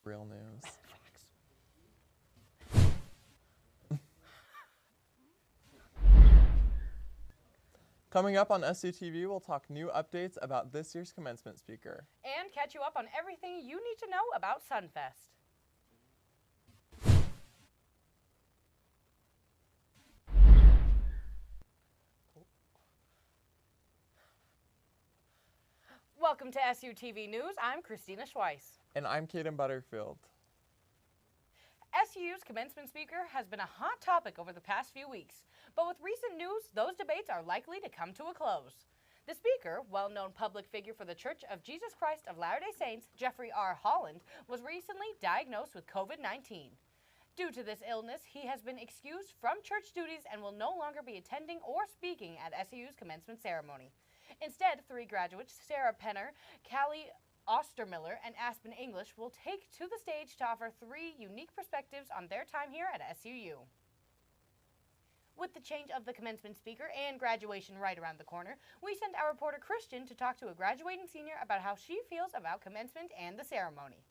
Real news. Coming up on SUTV, we'll talk new updates about this year's commencement speaker. And catch you up on everything you need to know about Sunfest. Welcome to SUTV News. I'm Christina Schweiss. And I'm Kaden Butterfield. SU's commencement speaker has been a hot topic over the past few weeks, but with recent news, those debates are likely to come to a close. The speaker, well-known public figure for the Church of Jesus Christ of Latter-day Saints, Jeffrey R. Holland, was recently diagnosed with COVID-19. Due to this illness, he has been excused from church duties and will no longer be attending or speaking at SU's commencement ceremony. Instead, three graduates, Sarah Penner, Callie Ostermiller, and Aspen English, will take to the stage to offer three unique perspectives on their time here at SUU. With the change of the commencement speaker and graduation right around the corner, we sent our reporter Christian to talk to a graduating senior about how she feels about commencement and the ceremony.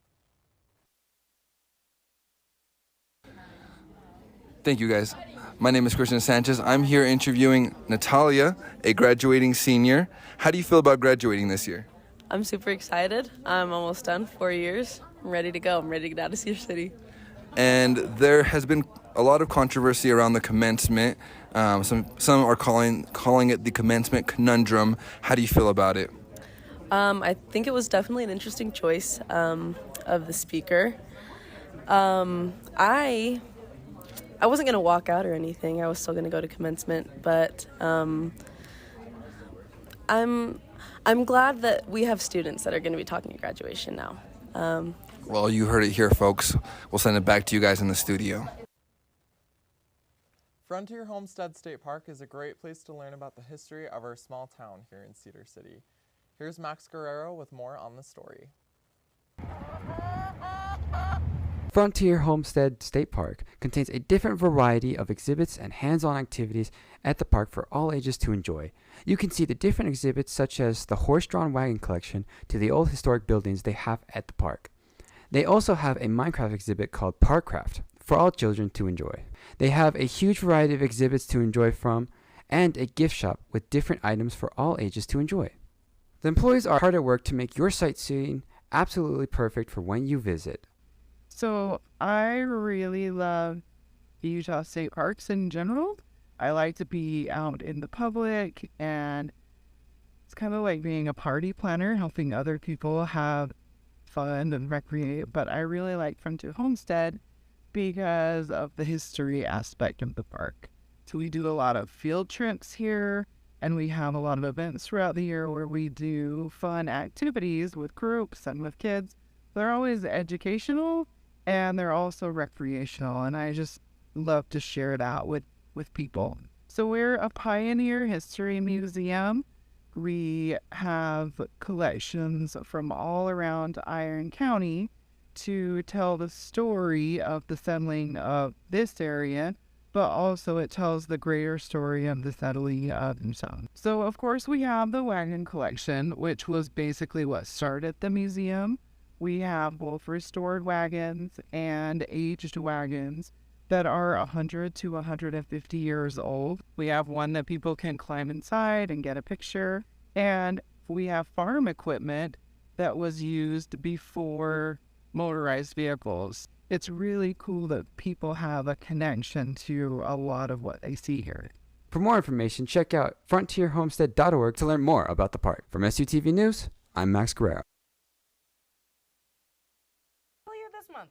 Thank you, guys. My name is Christian Sanchez. I'm here interviewing Natalia, a graduating senior. How do you feel about graduating this year? I'm super excited. I'm almost done, 4 years. I'm ready to go. I'm ready to get out of Cedar City. And there has been a lot of controversy around the commencement. Some are calling it the commencement conundrum. How do you feel about it? I think it was definitely an interesting choice of the speaker. I wasn't going to walk out or anything. I was still going to go to commencement, but I'm glad that we have students that are going to be talking at graduation now. Well, you heard it here, folks. We'll send it back to you guys in the studio. Frontier Homestead State Park is a great place to learn about the history of our small town here in Cedar City. Here's Max Guerrero with more on the story. Frontier Homestead State Park contains a different variety of exhibits and hands-on activities at the park for all ages to enjoy. You can see the different exhibits such as the horse-drawn wagon collection to the old historic buildings they have at the park. They also have a Minecraft exhibit called Parkcraft for all children to enjoy. They have a huge variety of exhibits to enjoy from and a gift shop with different items for all ages to enjoy. The employees are hard at work to make your sightseeing absolutely perfect for when you visit. So I really love Utah State Parks in general. I like to be out in the public, and it's kind of like being a party planner, helping other people have fun and recreate. But I really like Frontier Homestead because of the history aspect of the park. So we do a lot of field trips here, and we have a lot of events throughout the year where we do fun activities with groups and with kids. They're always educational, and they're also recreational, and I just love to share that with people. So we're a pioneer history museum. We have collections from all around Iron County to tell the story of the settling of this area, but also it tells the greater story of the settling of Utah. So of course we have the wagon collection, which was basically what started the museum. We have both restored wagons and aged wagons that are 100 to 150 years old. We have one that people can climb inside and get a picture. And we have farm equipment that was used before motorized vehicles. It's really cool that people have a connection to a lot of what they see here. For more information, check out frontierhomestead.org to learn more about the park. From SUTV News, I'm Max Guerrero.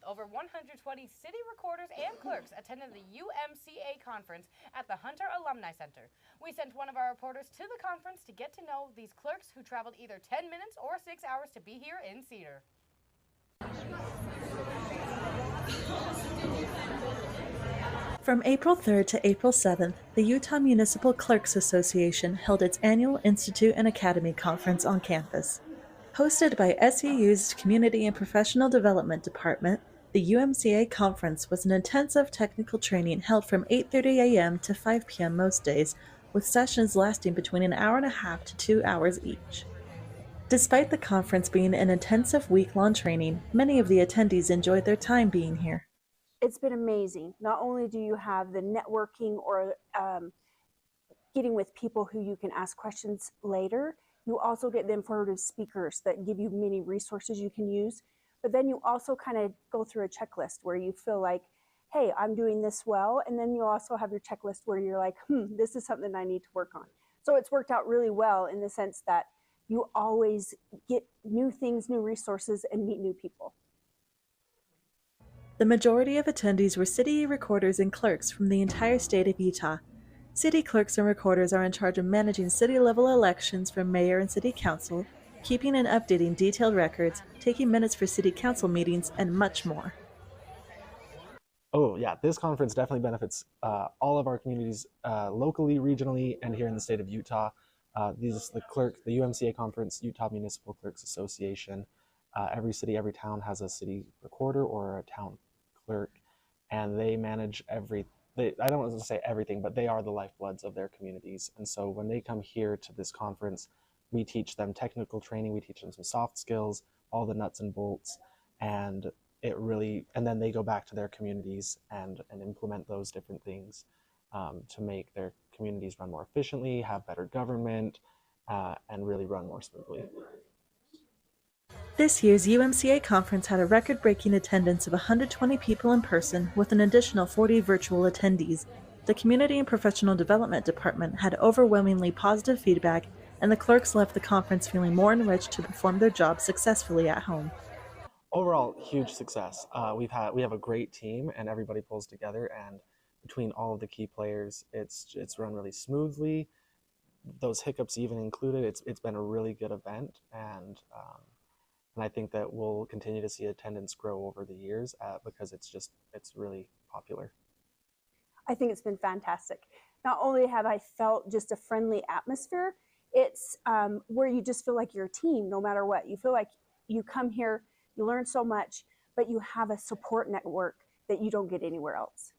Over 120 city recorders and clerks attended the UMCA conference at the Hunter Alumni Center. We sent one of our reporters to the conference to get to know these clerks who traveled either 10 minutes or 6 hours to be here in Cedar. From April 3rd to April 7th, the Utah Municipal Clerks Association held its annual Institute and Academy Conference on campus. Hosted by SUU's Community and Professional Development Department, the UMCA conference was an intensive technical training held from 8:30 a.m. to 5 p.m. most days, with sessions lasting between an hour and a half to 2 hours each. Despite the conference being an intensive week-long training, many of the attendees enjoyed their time being here. It's been amazing. Not only do you have the networking or getting with people who you can ask questions later, you also get the informative speakers that give you many resources you can use. But then you also kind of go through a checklist where you feel like, hey, I'm doing this well. And then you also have your checklist where you're like, this is something I need to work on. So it's worked out really well in the sense that you always get new things, new resources, and meet new people. The majority of attendees were city recorders and clerks from the entire state of Utah. City clerks and recorders are in charge of managing city-level elections for mayor and city council, keeping and updating detailed records, taking minutes for city council meetings, and much more. Oh yeah, this conference definitely benefits all of our communities locally, regionally, and here in the state of Utah. This is the UMCA conference, Utah Municipal Clerks Association. Every city, every town has a city recorder or a town clerk, and they manage I don't want to say everything, but they are the lifebloods of their communities. And so when they come here to this conference, we teach them technical training, we teach them some soft skills, all the nuts and bolts, and then they go back to their communities and implement those different things to make their communities run more efficiently, have better government, and really run more smoothly. This year's UMCA conference had a record-breaking attendance of 120 people in person with an additional 40 virtual attendees. The Community and Professional Development Department had overwhelmingly positive feedback, and the clerks left the conference feeling more enriched to perform their jobs successfully at home. Overall, huge success. We have a great team, and everybody pulls together, and between all of the key players, it's run really smoothly. Those hiccups even included, it's been a really good event, and I think that we'll continue to see attendance grow over the years because it's really popular. I think it's been fantastic. Not only have I felt just a friendly atmosphere, it's where you just feel like you're a team no matter what. You feel like you come here, you learn so much, but you have a support network that you don't get anywhere else.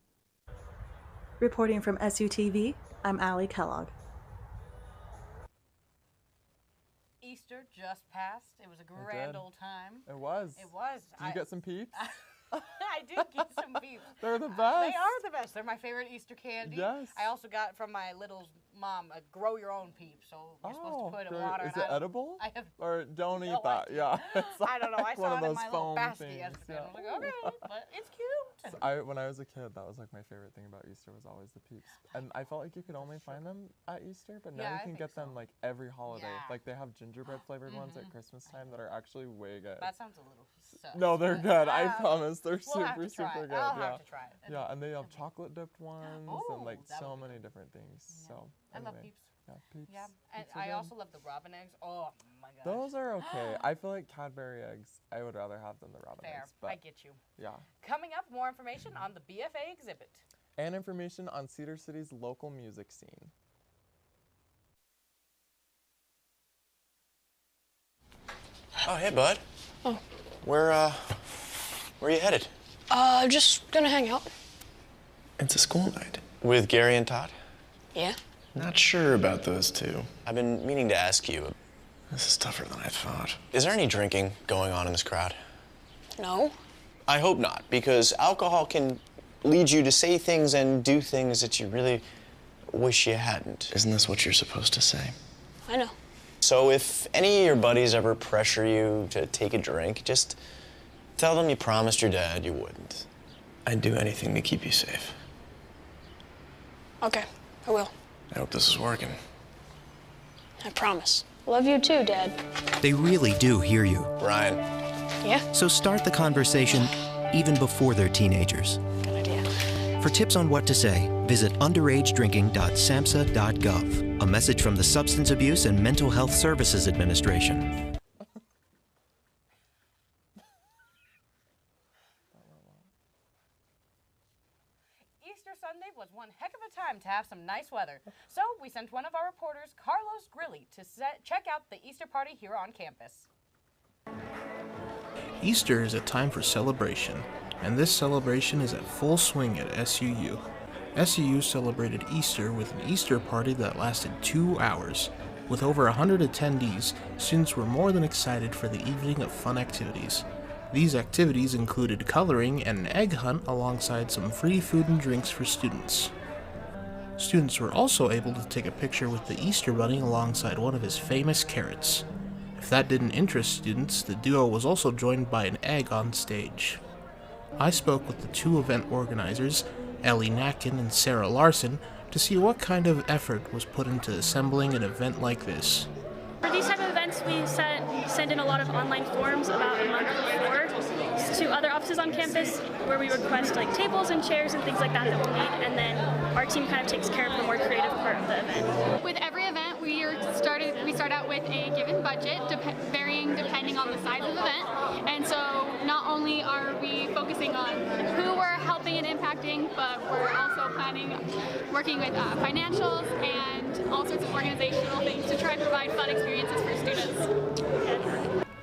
Reporting from SUTV, I'm Allie Kellogg. Easter just passed. It was a grand old time. It was. It was. Did you get some peeps? I did get some peeps. They're the best. They are the best. They're my favorite Easter candy. Yes. I also got from my little mom a grow your own peep. So you're supposed to put in water. Is it edible? I have. Or don't eat No that. Yeah. It's I don't know. I one saw of it in those my little foam basket things, yesterday. I was yeah. like, okay, but it's cute. When I was a kid, that was like my favorite thing about Easter was always the peeps. And I felt like you could only find them at Easter, but now Yeah, you I can think get them so. like every holiday. Yeah. Like they have gingerbread flavored ones at Christmas time that are actually way good. That sounds a little sus. No, they're but, good. I promise. They're we'll have super, to try super it. good. I'll yeah. have to try it. Yeah, and they have chocolate dipped ones and like that so would be many different things. Yeah. So I love anyway, peeps. Yeah, peeps. Yeah, and Peeps are I good. also love the robin eggs. Oh my gosh. Those are okay. I feel like Cadbury eggs I would rather have than the robin Fair. eggs. But I get you. yeah. Coming up, more information on the BFA exhibit. And information on Cedar City's local music scene. Oh, hey, bud. Oh. Where are you headed? Just gonna hang out. It's a school night. With Gary and Todd? Yeah? Not sure about those two. I've been meaning to ask you. This is tougher than I thought. Is there any drinking going on in this crowd? No? I hope not, because alcohol can lead you to say things and do things that you really wish you hadn't. Isn't this what you're supposed to say? I know. So if any of your buddies ever pressure you to take a drink, just tell them you promised your dad you wouldn't. I'd do anything to keep you safe. Okay, I will. I hope this is working. I promise. Love you too, Dad. They really do hear you. Ryan. Yeah? So start the conversation even before they're teenagers. Good idea. For tips on what to say, visit underagedrinking.samhsa.gov. A message from the Substance Abuse and Mental Health Services Administration. Easter Sunday was one heck of a time to have some nice weather. So we sent one of our reporters, Carlos Grilli, to check out the Easter party here on campus. Easter is a time for celebration, and this celebration is at full swing at SUU. SUU celebrated Easter with an Easter party that lasted 2 hours. With over 100 attendees, students were more than excited for the evening of fun activities. These activities included coloring and an egg hunt alongside some free food and drinks for students. Students were also able to take a picture with the Easter Bunny alongside one of his famous carrots. If that didn't interest students, the duo was also joined by an egg on stage. I spoke with the two event organizers, Ellie Natkin and Sarah Larson, to see what kind of effort was put into assembling an event like this. For these type of events, we send in a lot of online forms about a month before to other offices on campus where we request like tables and chairs and things like that we'll need, and then our team kind of takes care of the more creative part of the event. With every event, we start out with a given budget, varying depending on the size of the event, and so not only are we focusing on who we're helping and impacting, but we're also working with financials and all sorts of organizational things to try and provide fun experiences for students.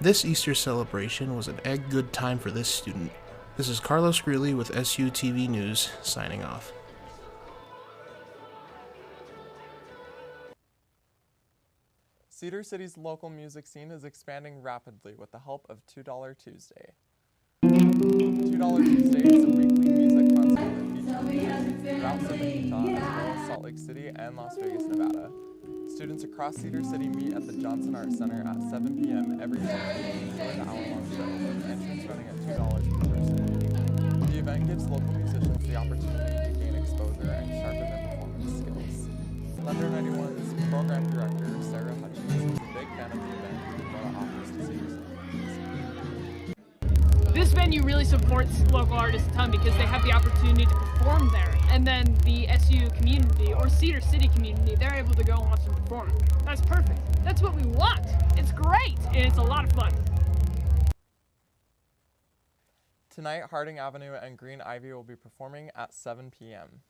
This Easter celebration was an egg good time for this student. This is Carlos Greeley with SUTV News, signing off. Cedar City's local music scene is expanding rapidly with the help of $2 Tuesday. $2 Tuesday is a weekly music concert that features musicians throughout southern Utah, as well as Salt Lake City and Las Vegas, Nevada. Students across Cedar City meet at the Johnson Art Center at 7 p.m. every Tuesday to enjoy the hour-long show, with entrance running at $2 per person. The event gives local musicians the opportunity to gain exposure and sharpen their performance skills. Thunder 91's program director, Sarah Hutchins, is a big fan of the event and what it offers to Cedar City. This venue really supports local artists a ton because they have the opportunity to perform there. And then the SU community or Cedar City community, they're able to go and watch them perform. That's perfect. That's what we want. It's great, and it's a lot of fun. Tonight, Harding Avenue and Green Ivy will be performing at 7 p.m.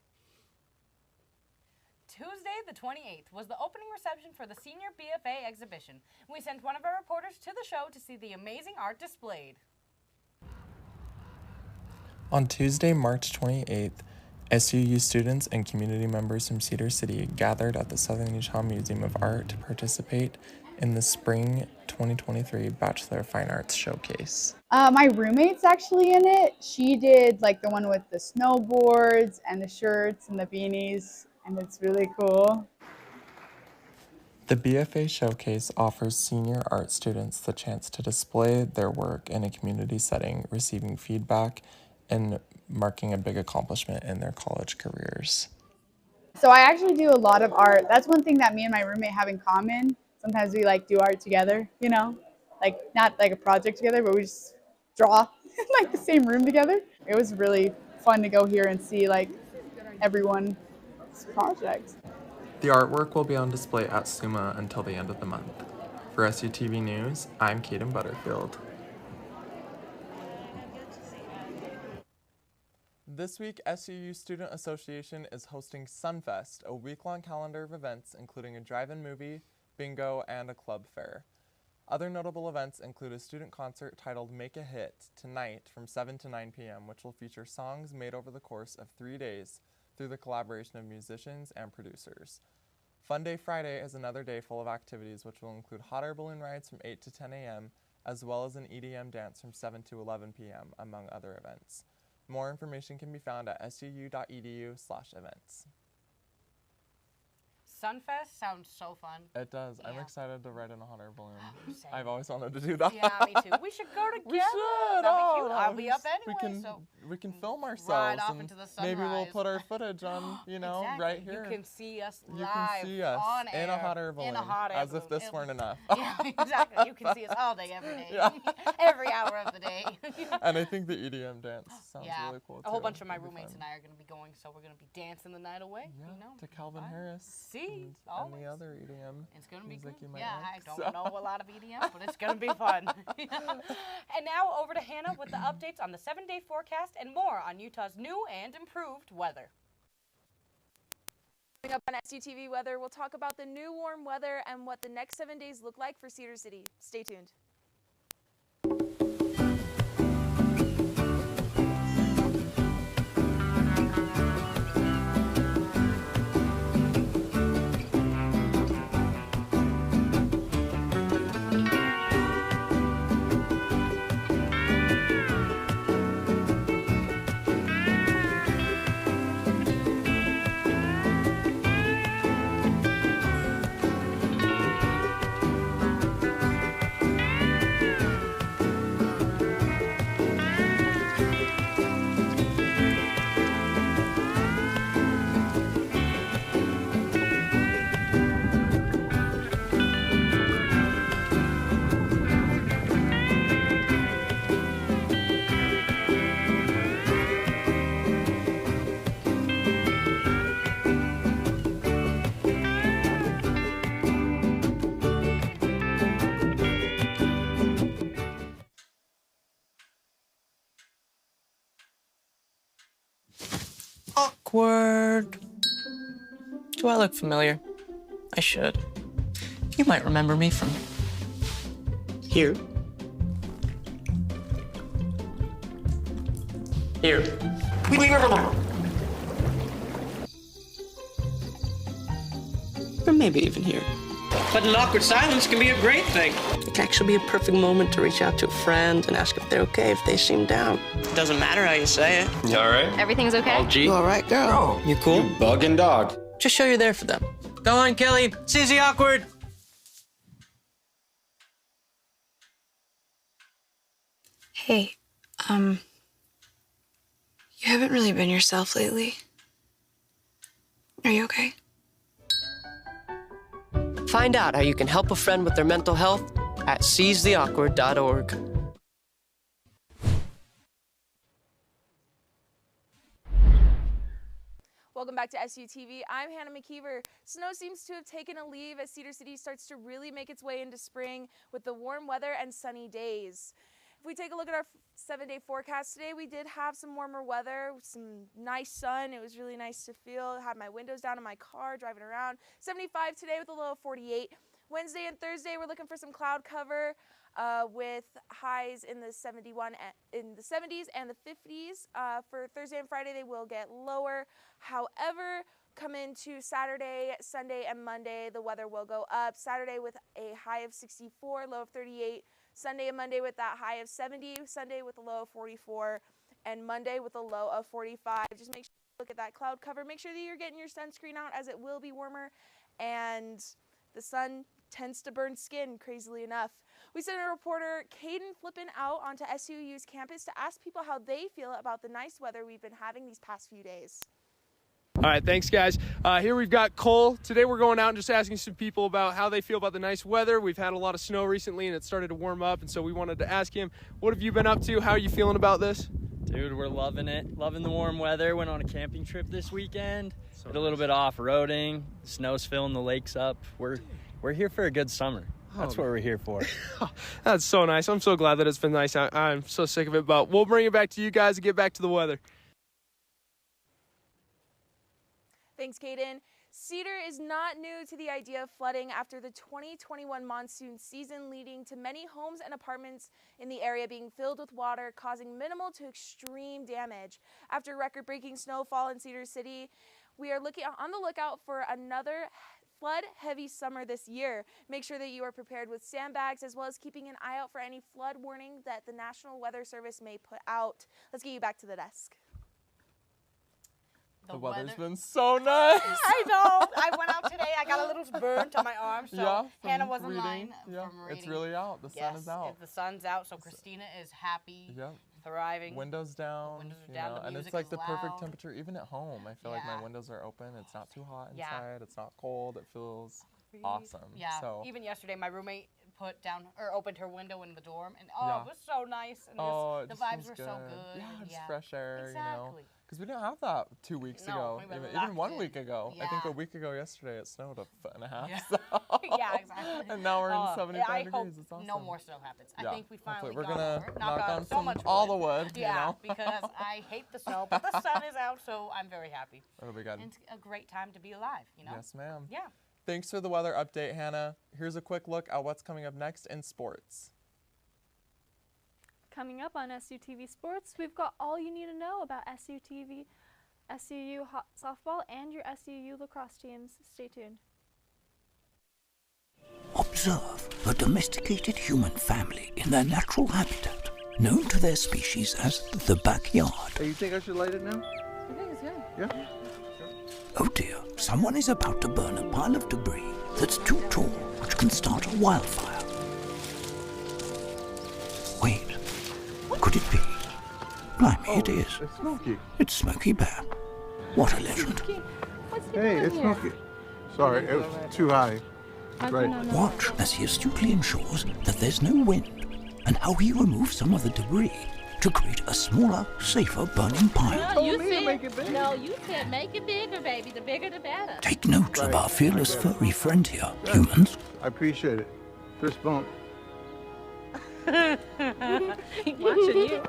Tuesday the 28th was the opening reception for the Senior BFA exhibition. We sent one of our reporters to the show to see the amazing art displayed. On Tuesday, March 28th, SUU students and community members from Cedar City gathered at the Southern Utah Museum of Art to participate in the Spring 2023 Bachelor of Fine Arts Showcase. My roommate's actually in it. She did like the one with the snowboards and the shirts and the beanies, and it's really cool. The BFA Showcase offers senior art students the chance to display their work in a community setting, receiving feedback and marking a big accomplishment in their college careers. So I actually do a lot of art. That's one thing that me and my roommate have in common. Sometimes we like do art together, you know, like not like a project together, but we just draw in like the same room together. It was really fun to go here and see like everyone's projects. The artwork will be on display at SUMA until the end of the month. For SUTV News, I'm Kaden Butterfield. This week, SUU Student Association is hosting Sunfest, a week-long calendar of events including a drive-in movie, bingo, and a club fair. Other notable events include a student concert titled Make a Hit tonight from 7 to 9 p.m., which will feature songs made over the course of 3 days through the collaboration of musicians and producers. Fun Day Friday is another day full of activities which will include hot air balloon rides from 8 to 10 a.m., as well as an EDM dance from 7 to 11 p.m., among other events. More information can be found at suu.edu/events. Sunfest sounds so fun. It does. Yeah. I'm excited to ride in a hot air balloon. Same. I've always wanted to do that. Yeah, me too. We should go together. We should. That'd be cute. I'll be up We anyway, can, so we can film ourselves. ride off and into the maybe we'll sunrise. put our footage on, you know, Exactly. right here. You can see us live You can see us on in air, a hot air balloon, in a hot air as if balloon. this weren't enough. Yeah, exactly. You can see us all day, every day. Yeah. Every hour of the day. And I think the EDM dance sounds yeah. really cool, too. A whole bunch of my It'll be roommates fun. and I are going to be going, so we're going to be dancing the night away. Yeah, you know, to Calvin fun. Harris. See, and any other EDM It's going to be music good. you might Yeah, like, I don't know a lot of EDM, but it's going to be fun. And now over to Hannah with the updates on the 7-day forecast and more on Utah's new and improved weather. Coming up on SUTV Weather, we'll talk about the new warm weather and what the next 7 days look like for Cedar City. Stay tuned. Awkward. Do I look familiar? I should. You might remember me from here. Here. Or maybe even here. But an awkward silence can be a great thing. It can actually be a perfect moment to reach out to a friend and ask if they're okay if they seem down. It doesn't matter how you say it. You all right? Everything's okay? All G? You all right, girl? You cool? You bugging dog. Just show you're there for them. Go on, Kelly. Seize the awkward. Hey, you haven't really been yourself lately. Are you okay? Find out how you can help a friend with their mental health at seizetheawkward.org. Welcome back to SUTV. I'm Hannah McKeever. Snow seems to have taken a leave as Cedar City starts to really make its way into spring with the warm weather and sunny days. If we take a look at our 7-day forecast today, we did have some warmer weather, some nice sun. It was really nice to feel. I had my windows down in my car driving around. 75 today with a low of 48. Wednesday and Thursday, we're looking for some cloud cover with highs in the 70s and the 50s. For Thursday and Friday, they will get lower. However, come into Saturday, Sunday, and Monday, the weather will go up. Saturday with a high of 64, low of 38. Sunday and Monday with that high of 70, Sunday with a low of 44, and Monday with a low of 45. Just make sure you look at that cloud cover. Make sure that you're getting your sunscreen out as it will be warmer, and the sun tends to burn skin, crazily enough. We sent a reporter, Caden, flipping out onto SUU's campus to ask people how they feel about the nice weather we've been having these past few days. All right, thanks, guys. Here we've got Cole. Today we're going out and just asking some people about how they feel about the nice weather. We've had a lot of snow recently, and it started to warm up, and so we wanted to ask him, what have you been up to? How are you feeling about this? Dude, we're loving it. Loving the warm weather. Went on a camping trip this weekend. Did a little bit of off-roading. Snow's filling the lakes up. We're here for a good summer. That's what we're here for. That's so nice. I'm so glad that it's been nice. I'm so sick of it, but we'll bring it back to you guys and get back to the weather. Thanks, Caden. Cedar is not new to the idea of flooding after the 2021 monsoon season, leading to many homes and apartments in the area being filled with water, causing minimal to extreme damage. After record-breaking snowfall in Cedar City, we are on the lookout for another flood-heavy summer this year. Make sure that you are prepared with sandbags, as well as keeping an eye out for any flood warning that the National Weather Service may put out. Let's get you back to the desk. The weather's been so nice. I know. I went out today. I got a little burnt on my arm, so yeah, Hannah wasn't reading. lying. Yeah, it's really out. The sun is out. The sun's out, so Christina is happy, thriving. Windows down. Windows are down. And it's like the perfect temperature, even at home. I feel like my windows are open. It's not too hot inside. It's not cold. It feels awesome. Yeah. So even yesterday, my roommate opened her window in the dorm, and it was so nice. And the vibes were so good. Yeah, just fresh air, you know. Because we didn't have that 2 weeks ago, even 1 week ago. I think a week ago yesterday it snowed a foot and a half. Yeah, So. yeah, exactly. And now we're in 75 degrees. Hope It's awesome. no more snow happens. I think we finally we're gonna knock on so much all the wood. Yeah, you know? because I hate the snow, but the sun is out, so I'm very happy. It'll be good. And it's a great time to be alive, you know? Yes, ma'am. Yeah. Thanks for the weather update, Hannah. Here's a quick look at what's coming up next in sports. Coming up on SUTV Sports, we've got all you need to know about SUTV, SUU softball, and your SUU lacrosse teams. Stay tuned. Observe a domesticated human family in their natural habitat, known to their species as the backyard. Hey, you think I should light it now? I think it's good. Yeah? Oh dear, someone is about to burn a pile of debris that's too tall, which can start a wildfire. Wait, could it be? Blimey, it is. It's Smokey. It's Smokey Bear. What a legend. Hey, it's Smokey. Sorry, it was too high. Right. Watch as he astutely ensures that there's no wind, and how he removes some of the debris to create a smaller, safer burning pile. No, you said make it bigger, baby. The bigger, the better. Take note of our fearless furry friend here, humans. I appreciate it. Fist bump. Watching you.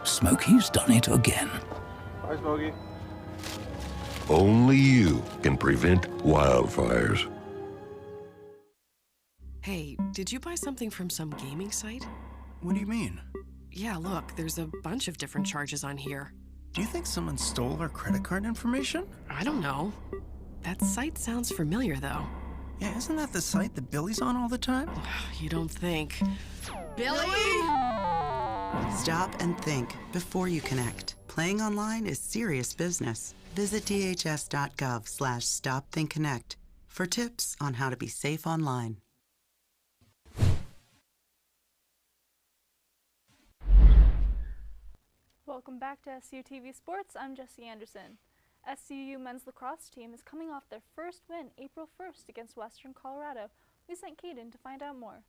Smokey's done it again. Bye, Smokey. Only you can prevent wildfires. Hey, did you buy something from some gaming site? What do you mean? Yeah, look, there's a bunch of different charges on here. Do you think someone stole our credit card information? I don't know. That site sounds familiar, though. Yeah, isn't that the site that Billy's on all the time? You don't think. Billy! Stop and think before you connect. Playing online is serious business. Visit dhs.gov/stopthinkconnect for tips on how to be safe online. Welcome back to SUTV Sports. I'm Jesse Anderson. SUU men's lacrosse team is coming off their first win April 1st against Western Colorado. We sent Caden to find out more.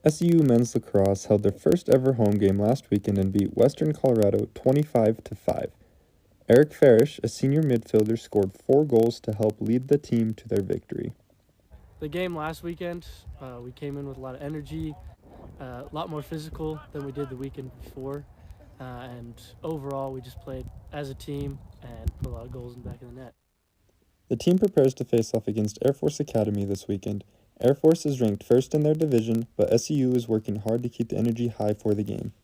SUU men's lacrosse held their first ever home game last weekend and beat Western Colorado 25-5. Eric Farish, a senior midfielder, scored 4 goals to help lead the team to their victory. The game last weekend, we came in with a lot of energy, a lot more physical than we did the weekend before, and overall we just played as a team and put a lot of goals in the back of the net. The team prepares to face off against Air Force Academy this weekend. Air Force is ranked first in their division, but SUU is working hard to keep the energy high for the game.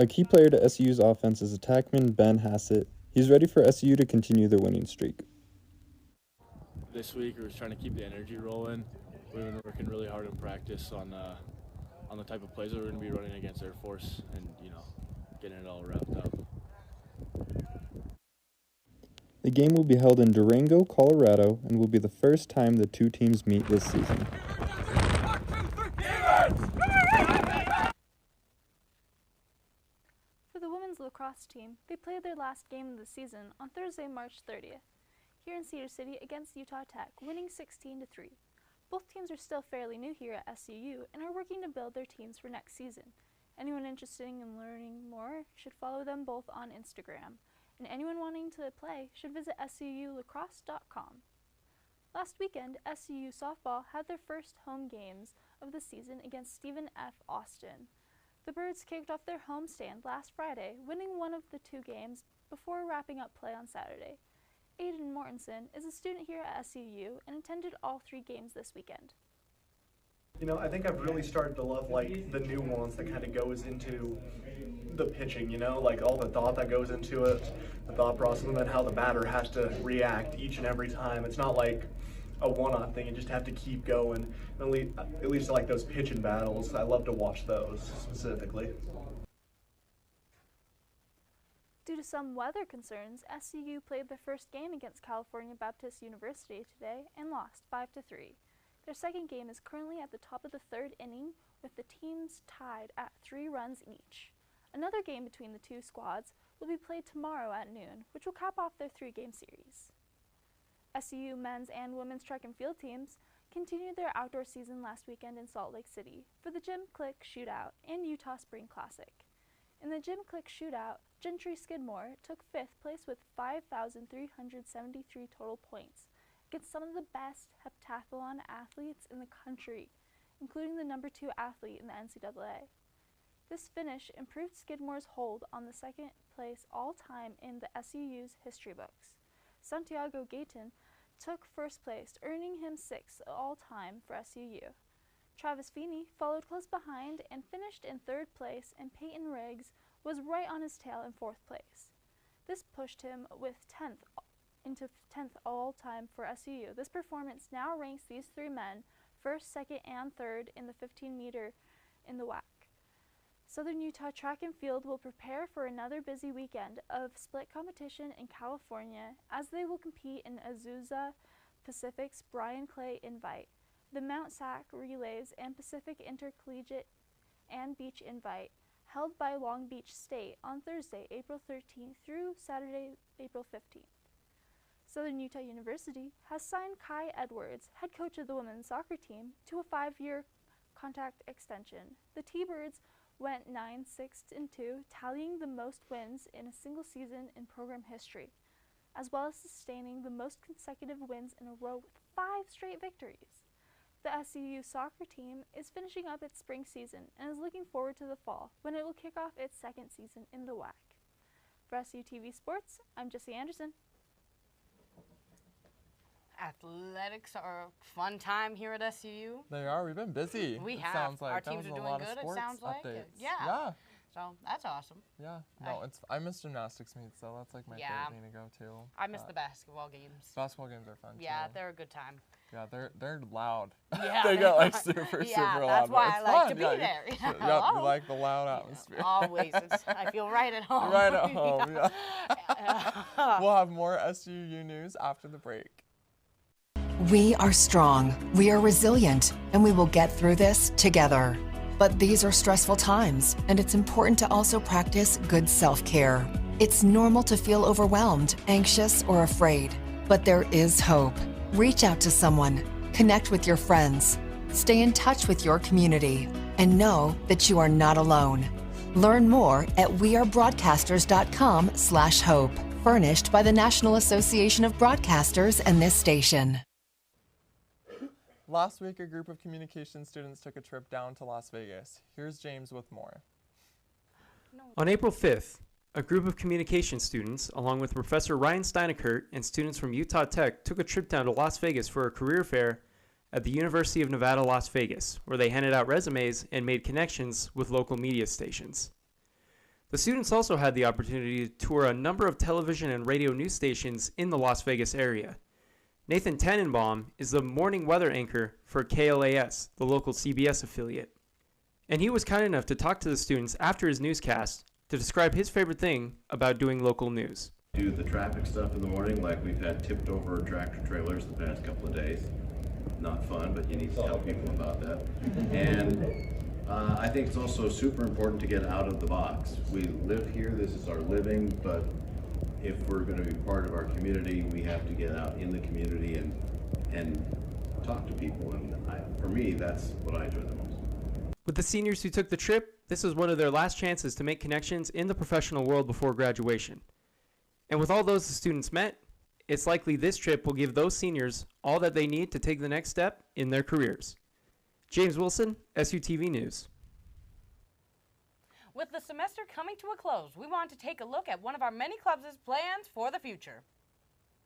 A key player to SUU's offense is attackman Ben Hassett. He's ready for SUU to continue their winning streak. This week we were trying to keep the energy rolling. We've been working really hard in practice on the type of plays that we're going to be running against Air Force and, getting it all wrapped up. The game will be held in Durango, Colorado, and will be the first time the two teams meet this season. For the women's lacrosse team, they played their last game of the season on Thursday, March 30th, here in Cedar City against Utah Tech, winning 16-3. Both teams are still fairly new here at SUU and are working to build their teams for next season. Anyone interested in learning more should follow them both on Instagram, and anyone wanting to play should visit SUUlacrosse.com. Last weekend, SUU softball had their first home games of the season against Stephen F. Austin. The Birds kicked off their homestand last Friday, winning one of the 2 games before wrapping up play on Saturday. Aiden Mortensen is a student here at SUU and attended all 3 games this weekend. I think I've really started to love the nuance that kind of goes into the pitching, all the thought that goes into it, the thought process, and then how the batter has to react each and every time. It's not like a one-off thing. You just have to keep going. At least I like those pitching battles. I love to watch those specifically. Due to some weather concerns, SUU played their first game against California Baptist University today and lost 5-3. Their second game is currently at the top of the 3rd inning, with the teams tied at 3 runs each. Another game between the 2 squads will be played tomorrow at noon, which will cap off their 3-game series. SUU men's and women's track and field teams continued their outdoor season last weekend in Salt Lake City for the Gym Click Shootout and Utah Spring Classic. In the Gym Click Shootout, Gentry Skidmore took 5th place with 5,373 total points against some of the best heptathlon athletes in the country, including the number 2 athlete in the NCAA. This finish improved Skidmore's hold on the 2nd place all-time in the SUU's history books. Santiago Gayton took 1st place, earning him 6th all-time for SUU. Travis Feeney followed close behind and finished in 3rd place, and Peyton Riggs was right on his tail in 4th place. This pushed him into 10th all-time for SUU. This performance now ranks these 3 men 1st, 2nd, and 3rd in the 15-meter in the WAC. Southern Utah Track and Field will prepare for another busy weekend of split competition in California as they will compete in Azusa Pacific's Brian Clay Invite, the Mount Sac Relays, and Pacific Intercollegiate and Beach Invite, held by Long Beach State on Thursday, April 13th through Saturday, April 15th. Southern Utah University has signed Kai Edwards, head coach of the women's soccer team, to a 5-year contract extension. The T-Birds went 9-6-2, tallying the most wins in a single season in program history, as well as sustaining the most consecutive wins in a row with 5 straight victories. The SUU soccer team is finishing up its spring season and is looking forward to the fall when it will kick off its second season in the WAC. For SUTV Sports, I'm Jessie Anderson. Athletics are a fun time here at SUU. They are. We've been busy. We it have. Sounds like Our that teams was are a doing lot good, of it sports sounds like. updates. Yeah. Yeah. So that's awesome. Yeah. No, I miss gymnastics meets, so that's like my favorite thing to go to. I miss the basketball games. Basketball games are fun Yeah, too. they're a good time. Yeah, they're loud. Yeah, they get like super yeah, loud. That's why I like to be yeah, there. Yep, you like the loud atmosphere. Always. I feel right at home. Right at home, yeah. We'll have more SUU news after the break. We are strong, we are resilient, and we will get through this together. But these are stressful times, and it's important to also practice good self-care. It's normal to feel overwhelmed, anxious, or afraid, but there is hope. Reach out to someone, connect with your friends, stay in touch with your community, and know that you are not alone. Learn more at wearebroadcasters.com/hope, furnished by the National Association of Broadcasters and this station. Last week, a group of communication students took a trip down to Las Vegas. Here's James with more. On April 5th, a group of communication students, along with Professor Ryan Steinekert and students from Utah Tech, took a trip down to Las Vegas for a career fair at the University of Nevada, Las Vegas, where they handed out resumes and made connections with local media stations. The students also had the opportunity to tour a number of television and radio news stations in the Las Vegas area. Nathan Tannenbaum is the morning weather anchor for KLAS, the local CBS affiliate. And he was kind enough to talk to the students after his newscast to describe his favorite thing about doing local news. Do the traffic stuff in the morning, like we've had tipped over tractor trailers the past couple of days. Not fun, but you need to tell people about that. And I think it's also super important to get out of the box. We live here, this is our living, but if we're going to be part of our community, we have to get out in the community and talk to people. And for me, that's what I enjoy the most. With the seniors who took the trip, this was one of their last chances to make connections in the professional world before graduation. And with all those the students met, it's likely this trip will give those seniors all that they need to take the next step in their careers. James Wilson, SUTV News. With the semester coming to a close, we want to take a look at one of our many clubs' plans for the future.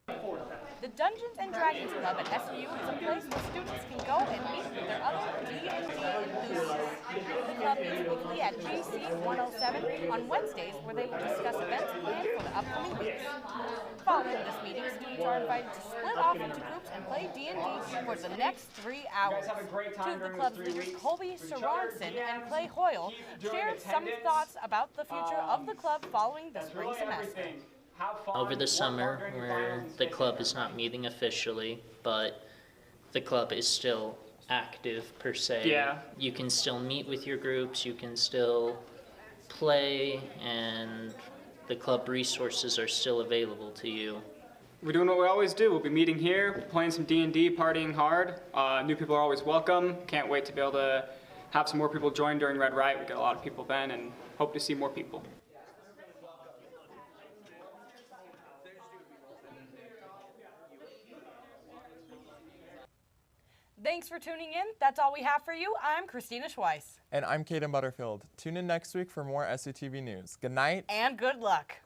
The Dungeons and Dragons Club at SUU is a place where students can go and meet with their other D&D enthusiasts. The club meets weekly at GC 107 on Wednesdays, where they will discuss events planned for the upcoming weeks. Following this meeting, students are invited to split off into groups and play D&D for the next 3 hours. Two of the club's leaders, Colby Sorensen and Clay Hoyle, shared some thoughts about the future of the club following the spring semester. Over the summer, where the club is not meeting officially, but the club is still active per se. Yeah. You can still meet with your groups, you can still play, and the club resources are still available to you. We're doing what we always do. We'll be meeting here, playing some D&D, partying hard. New people are always welcome. Can't wait to be able to have some more people join during Red Riot. We got a lot of people then, and hope to see more people. Thanks for tuning in. That's all we have for you. I'm Christina Schweiss. And I'm Kaden Butterfield. Tune in next week for more SUTV news. Good night. And good luck.